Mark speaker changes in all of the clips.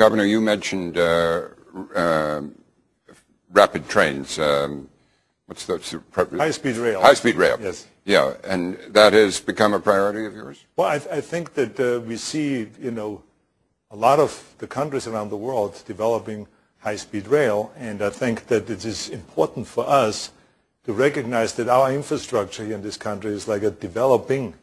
Speaker 1: Governor, you mentioned rapid trains. What's the
Speaker 2: high-speed rail?
Speaker 1: High-speed rail.
Speaker 2: Yes.
Speaker 1: Yeah, and that has become a priority of yours?
Speaker 2: Well, I think that we see, a lot of the countries around the world developing high-speed rail, and I think that it is important for us to recognize that our infrastructure here in this country is like a developing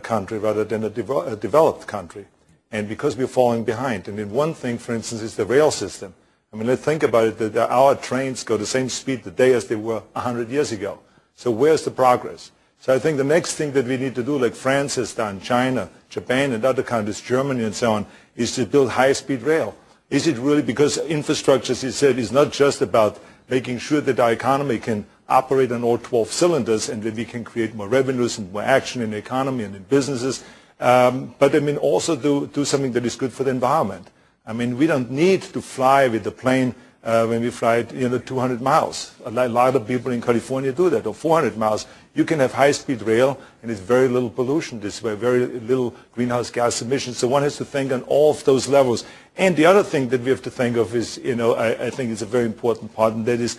Speaker 2: country rather than a developed country, and because we're falling behind. And then one thing, for instance, is the rail system. I mean, let's think about it, that our trains go the same speed today as they were 100 years ago. So where's the progress? So I think the next thing that we need to do, like France has done, China, Japan, and other countries, Germany and so on, is to build high-speed rail. Is it really, because infrastructure, as you said, is not just about making sure that our economy can operate on all 12 cylinders and that we can create more revenues and more action in the economy and in businesses, but I mean also do something that is good for the environment. I mean, we don't need to fly with the plane when we fly 200 miles. A lot of people in California do that, or 400 miles. You can have high-speed rail, and it's very little pollution this way, very little greenhouse gas emissions. So one has to think on all of those levels. And the other thing that we have to think of is, I think it's a very important part, and that is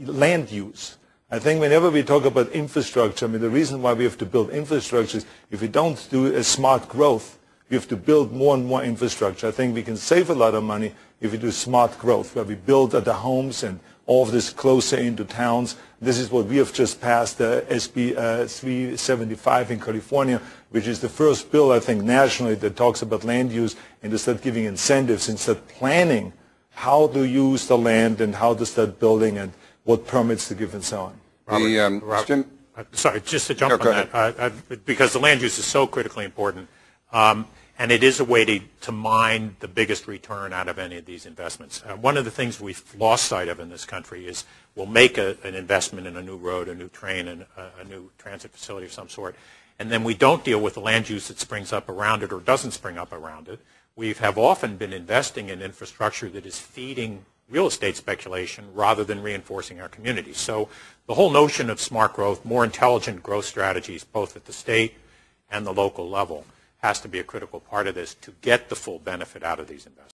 Speaker 2: land use. I think whenever we talk about infrastructure, I mean, the reason why we have to build infrastructure is if we don't do a smart growth, we have to build more and more infrastructure. I think we can save a lot of money if we do smart growth, where we build at the homes and all of this closer into towns. This is what we have just passed, SB 375 in California, which is the first bill, I think, nationally that talks about land use and to start giving incentives and start planning how to use the land and how to start building and what permits to give and so on.
Speaker 3: Robert, sorry, just to jump on that, because the land use is so critically important. And it is a way to mine the biggest return out of any of these investments. One of the things we've lost sight of in this country is we'll make an investment in a new road, a new train, and a new transit facility of some sort, and then we don't deal with the land use that springs up around it or doesn't spring up around it. We have often been investing in infrastructure that is feeding real estate speculation rather than reinforcing our communities. So the whole notion of smart growth, more intelligent growth strategies, both at the state and the local level, has to be a critical part of this to get the full benefit out of these investments.